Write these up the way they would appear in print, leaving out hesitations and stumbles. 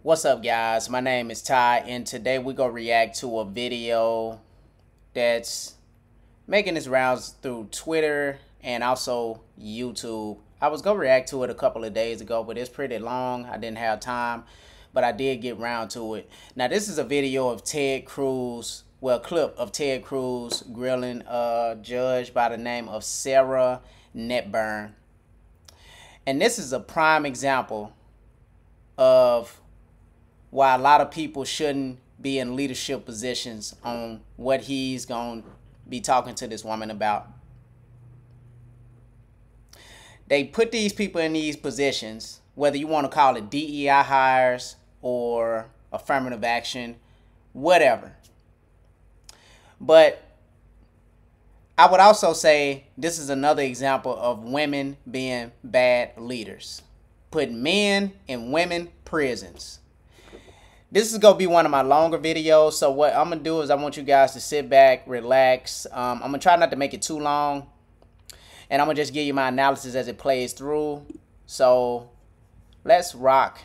What's up, guys? My name is Ty, and today we're gonna react to a video that's making its rounds through Twitter and also YouTube. I was gonna react to it a couple of days ago, but it's pretty long. I didn't have time, but I did get round to it. Now, this is a video of Ted Cruz, well, a clip of Ted Cruz grilling a judge by the name of Sarah Netburn. And this is a prime example of why a lot of people shouldn't be in leadership positions on what he's going to be talking to this woman about. They put these people in these positions, whether you want to call it DEI hires or affirmative action, whatever. But I would also say this is another example of women being bad leaders, putting men in women prisons. This is going to be one of my longer videos, so what I'm going to do is I want you guys to sit back, relax. I'm going to try not to make it too long, and I'm going to just give you my analysis as it plays through. So let's rock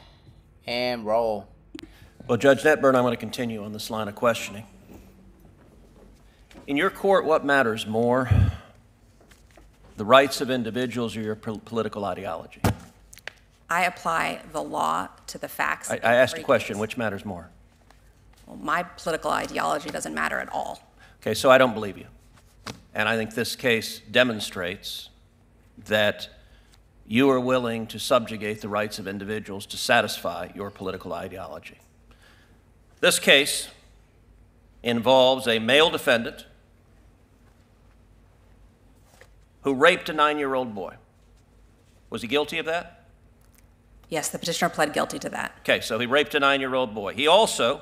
and roll. Well, Judge Netburn, I'm going to continue on this line of questioning. In your court, what matters more, the rights of individuals or your political ideology? I apply the law to the facts. I asked a question, which matters more? Well, my political ideology doesn't matter at all. Okay, so I don't believe you. And I think this case demonstrates that you are willing to subjugate the rights of individuals to satisfy your political ideology. This case involves a male defendant who raped a 9-year-old boy. Was he guilty of that? Yes, the petitioner pled guilty to that. Okay, so he raped a 9-year-old boy. He also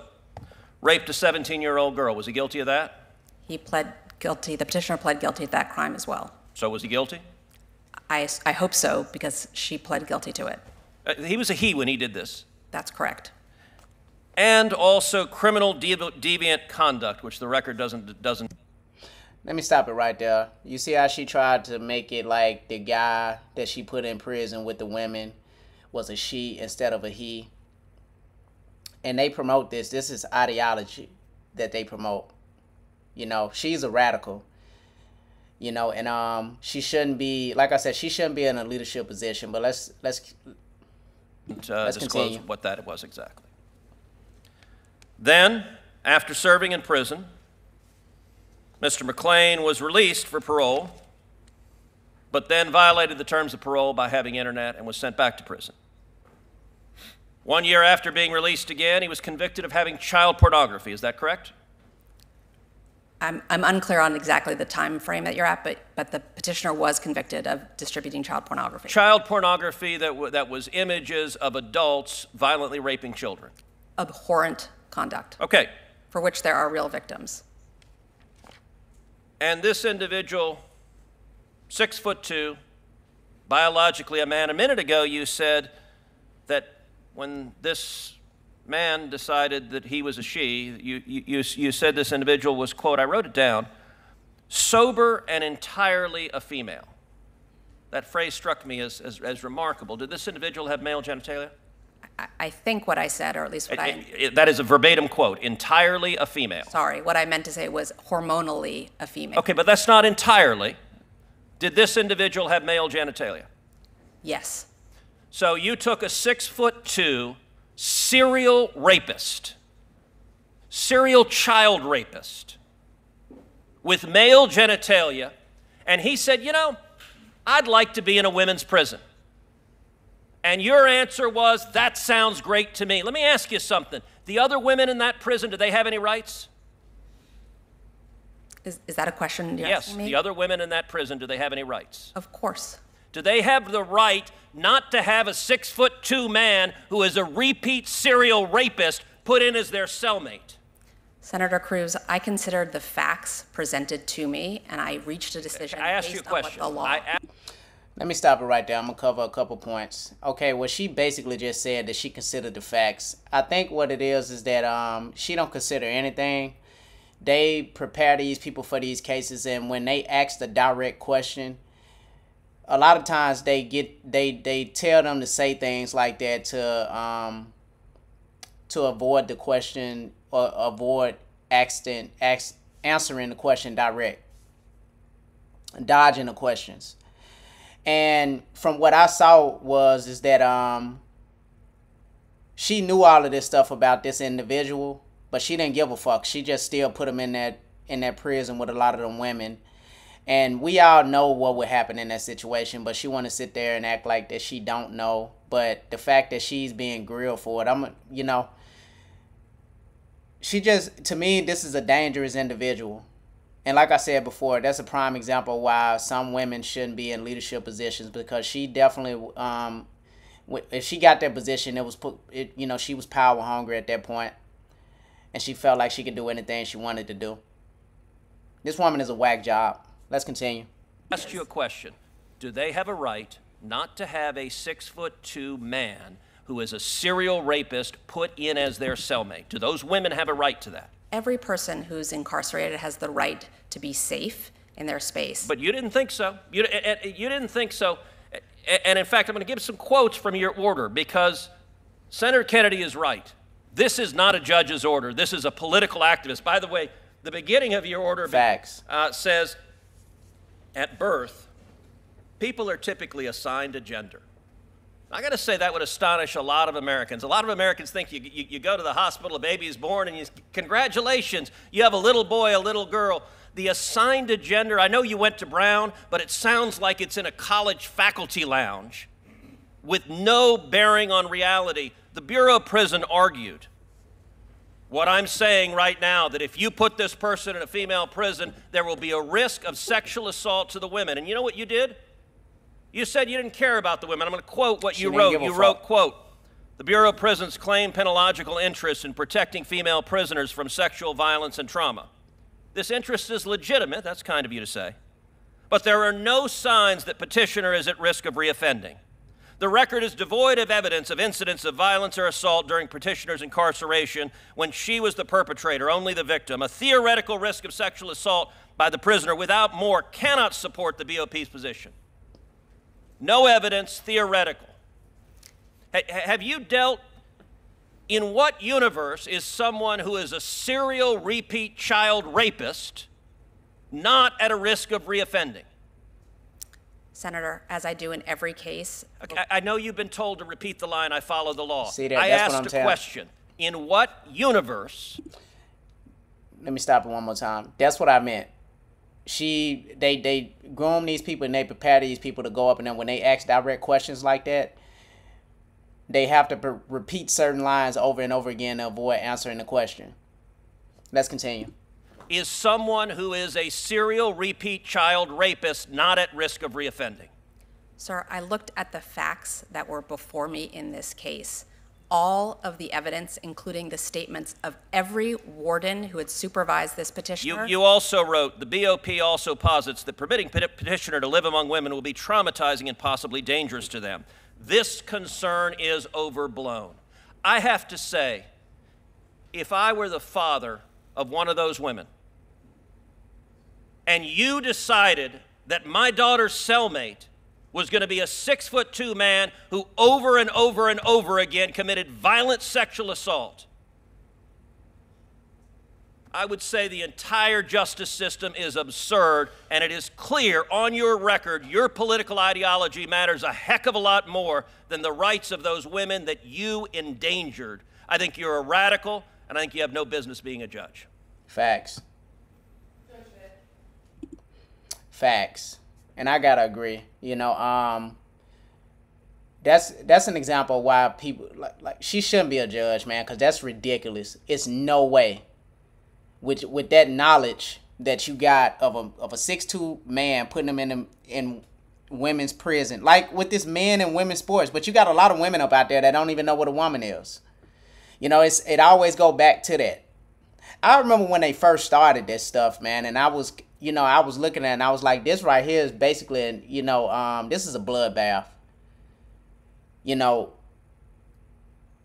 raped a 17-year-old girl. Was he guilty of that? He pled guilty. The petitioner pled guilty to that crime as well. So was he guilty? I hope so, because she pled guilty to it. He was a he when he did this. That's correct. And also criminal deviant conduct, which the record doesn't. Let me stop it right there. You see how she tried to make it like the guy that she put in prison with the women was a she instead of a he. And they promote this. This is ideology that they promote. You know, she's a radical. You know, and she shouldn't be, like I said, she shouldn't be in a leadership position. But let's disclose continue. what that was exactly. Then, after serving in prison, Mr. McLean was released for parole, but then violated the terms of parole by having internet and was sent back to prison. 1 year after being released again, he was convicted of having child pornography. Is that correct? I'm unclear on exactly the time frame that you're at, but the petitioner was convicted of distributing child pornography. Child pornography that was images of adults violently raping children. Abhorrent conduct. Okay. For which there are real victims. And this individual, 6'2", biologically a man. A minute ago you said that when this man decided that he was a she, you said this individual was, quote, I wrote it down, sober and entirely a female. That phrase struck me as remarkable. Did this individual have male genitalia? I think what I said, or at least what that is a verbatim quote, entirely a female. Sorry, what I meant to say was hormonally a female. Okay, but that's not entirely. Did this individual have male genitalia? Yes. So you took a 6'2" serial rapist, serial child rapist with male genitalia, and he said, you know, I'd like to be in a women's prison. And your answer was, that sounds great to me. Let me ask you something. The other women in that prison, do they have any rights? Is that a question you're yes, asking me? the other women in that prison, do they have any rights? Of course. Do they have the right not to have a 6'2" man who is a repeat serial rapist put in as their cellmate? Senator Cruz, I considered the facts presented to me, and I reached a decision I asked based you a question. on what the law. Let me stop it right there. I'm going to cover a couple points. Okay, well, she basically just said that she considered the facts. I think what it is that she don't consider anything. They prepare these people for these cases, and when they ask the direct question, a lot of times they tell them to say things like that to to avoid the question or avoid answering the question direct, dodging the questions. And from what I saw is that she knew all of this stuff about this individual, but she didn't give a fuck. She just still put him in that prison with a lot of them women. And we all know what would happen in that situation, but she want to sit there and act like that she don't know. But the fact that she's being grilled for it, she just, to me, this is a dangerous individual. And like I said before, that's a prime example of why some women shouldn't be in leadership positions, because she definitely, if she got that position, she was power hungry at that point, and she felt like she could do anything she wanted to do. This woman is a whack job. Let's continue. Ask you a question. Do they have a right not to have a 6'2" man who is a serial rapist put in as their cellmate? Do those women have a right to that? Every person who's incarcerated has the right to be safe in their space. But you didn't think so. You didn't think so. And in fact, I'm going to give some quotes from your order, because Senator Kennedy is right. This is not a judge's order. This is a political activist. By the way, the beginning of your order says, at birth, people are typically assigned a gender. I got to say that would astonish a lot of Americans. A lot of Americans think you go to the hospital, a baby is born, and congratulations, you have a little boy, a little girl. The assigned a gender, I know you went to Brown, but it sounds like it's in a college faculty lounge with no bearing on reality. The Bureau of Prison argued what I'm saying right now, that if you put this person in a female prison, there will be a risk of sexual assault to the women. And you know what you did? You said you didn't care about the women. I'm going to quote what you wrote. You wrote, quote, "The Bureau of Prisons claim penological interest in protecting female prisoners from sexual violence and trauma. This interest is legitimate," that's kind of you to say, "but there are no signs that petitioner is at risk of reoffending. The record is devoid of evidence of incidents of violence or assault during petitioner's incarceration when she was the perpetrator, only the victim. A theoretical risk of sexual assault by the prisoner without more cannot support the BOP's position. No evidence, theoretical." Have you dealt, in what universe is someone who is a serial repeat child rapist not at a risk of reoffending? Senator, as I do in every case. Okay, I know you've been told to repeat the line, "I follow the law." See that? I That's what asked I'm a telling. question. In what universe? Let me stop it one more time. That's what I meant. They groom these people and they prepare these people to go up, and then when they ask direct questions like that, they have to repeat certain lines over and over again to avoid answering the question. Let's continue. Is someone who is a serial repeat child rapist not at risk of reoffending? Sir, I looked at the facts that were before me in this case. All of the evidence, including the statements of every warden who had supervised this petitioner. You also wrote, "The BOP also posits that permitting petitioner to live among women will be traumatizing and possibly dangerous to them. This concern is overblown." I have to say, if I were the father of one of those women, and you decided that my daughter's cellmate was going to be a 6'2" man who over and over and over again committed violent sexual assault, I would say the entire justice system is absurd, and it is clear on your record your political ideology matters a heck of a lot more than the rights of those women that you endangered. I think you're a radical, and I think you have no business being a judge. Facts. Facts. And I gotta agree. That's an example of why people like she shouldn't be a judge, man, because that's ridiculous. It's no way. With that knowledge that you got of a 6'2" man, putting him in women's prison, like with this men and women's sports, but you got a lot of women up out there that don't even know what a woman is. It always go back to that. I remember when they first started this stuff, man, and I was looking at it and I was like, this right here is basically, this is a bloodbath.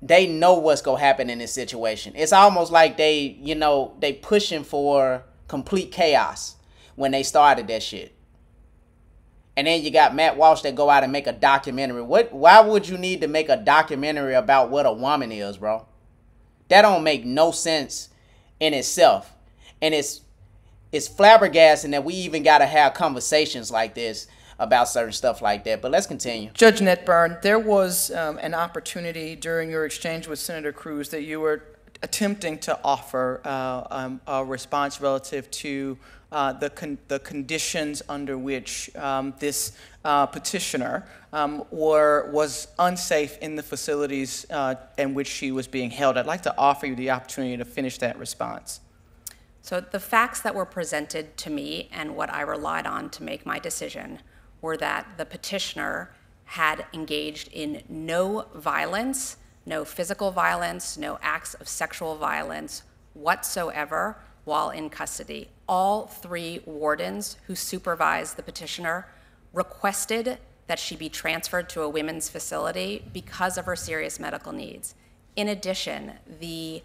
They know what's going to happen in this situation. It's almost like they pushing for complete chaos when they started that shit. And then you got Matt Walsh that go out and make a documentary. Why would you need to make a documentary about what a woman is, bro? That don't make no sense in itself. And it's flabbergasting that we even got to have conversations like this about certain stuff like that. But let's continue. Judge Netburn, there was an opportunity during your exchange with Senator Cruz that you were attempting to offer a response relative to the conditions under which this petitioner was unsafe in the facilities in which she was being held. I'd like to offer you the opportunity to finish that response. So the facts that were presented to me and what I relied on to make my decision were that the petitioner had engaged in no violence, no physical violence, no acts of sexual violence whatsoever while in custody. All three wardens who supervised the petitioner requested that she be transferred to a women's facility because of her serious medical needs. In addition, the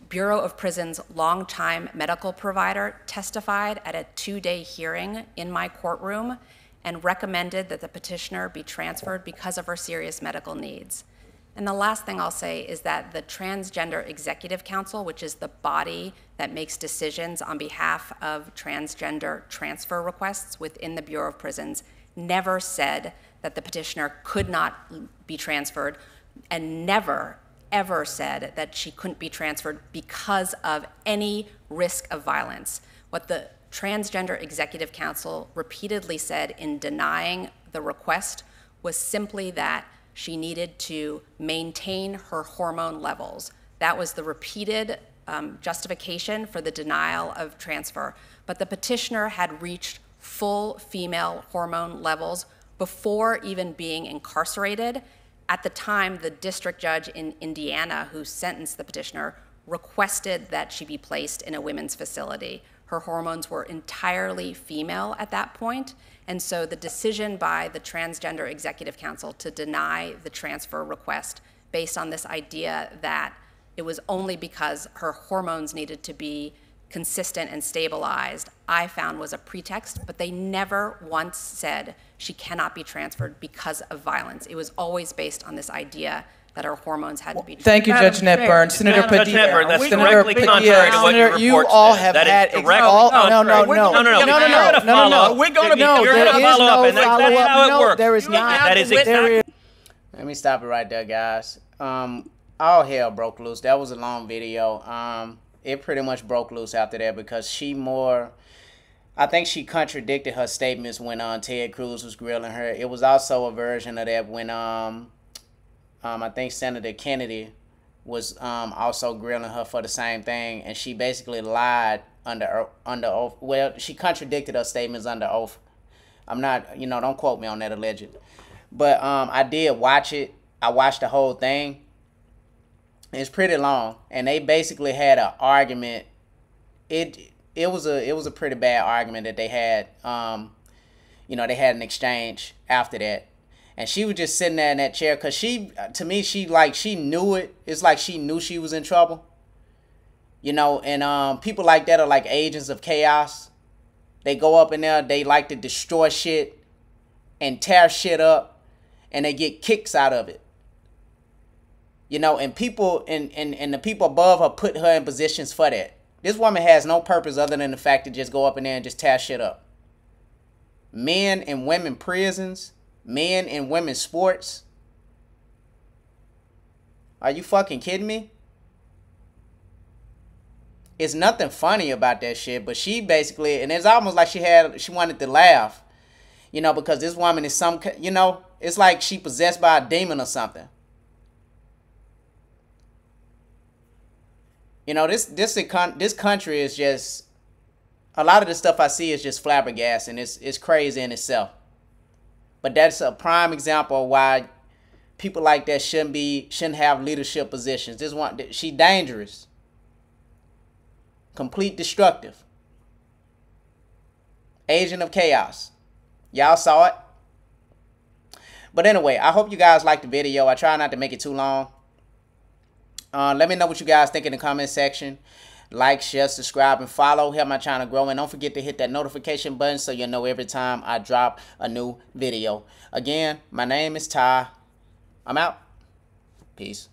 Bureau of Prisons' longtime medical provider testified at a 2-day hearing in my courtroom and recommended that the petitioner be transferred because of her serious medical needs. And the last thing I'll say is that the Transgender Executive Council, which is the body that makes decisions on behalf of transgender transfer requests within the Bureau of Prisons, never said that the petitioner could not be transferred, and never, ever said that she couldn't be transferred because of any risk of violence. What the Transgender Executive Council repeatedly said in denying the request was simply that she needed to maintain her hormone levels. That was the repeated justification for the denial of transfer. But the petitioner had reached full female hormone levels before even being incarcerated. At the time, the district judge in Indiana who sentenced the petitioner requested that she be placed in a women's facility. Her hormones were entirely female at that point, and so the decision by the Transgender Executive Council to deny the transfer request based on this idea that it was only because her hormones needed to be consistent and stabilized, I found was a pretext, but they never once said she cannot be transferred because of violence. It was always based on this idea that her hormones had to be transferred. Thank you, Judge Netburn. Senator Judge Padilla. Netburn, that's Senator directly Padilla, contrary to what your Senator, you report all said. have That is had directly all, contrary. no, We're gonna follow. We're going to You're there gonna is follow up, no and that's follow-up. how it No, works. there is not. That is There exactly. is- Let me stop it right there, guys. All hell broke loose. That was a long video. It pretty much broke loose after that because I think she contradicted her statements when Ted Cruz was grilling her. It was also a version of that when I think Senator Kennedy was also grilling her for the same thing, and she basically lied under oath. Well, she contradicted her statements under oath. I'm not, don't quote me on that alleged. But I did watch it. I watched the whole thing. It's pretty long, and they basically had an argument. It was a pretty bad argument that they had. They had an exchange after that, and she was just sitting there in that chair because she knew it. It's like she knew she was in trouble. And people like that are like agents of chaos. They go up in there, they like to destroy shit and tear shit up, and they get kicks out of it. And people and the people above her put her in positions for that. This woman has no purpose other than the fact to just go up in there and just tear shit up. Men and women prisons, men and women sports. Are you fucking kidding me? It's nothing funny about that shit, but she basically, and it's almost like she wanted to laugh, because this woman is it's like she possessed by a demon or something. This country is just, a lot of the stuff I see is just flabbergasting. It's crazy in itself. But that's a prime example of why people like that shouldn't have leadership positions. She dangerous. Complete destructive. Agent of chaos. Y'all saw it. But anyway, I hope you guys liked the video. I try not to make it too long. Let me know what you guys think in the comment section. Like, share, subscribe, and follow. Help my channel grow. And don't forget to hit that notification button so you'll know every time I drop a new video. Again, my name is Ty. I'm out. Peace.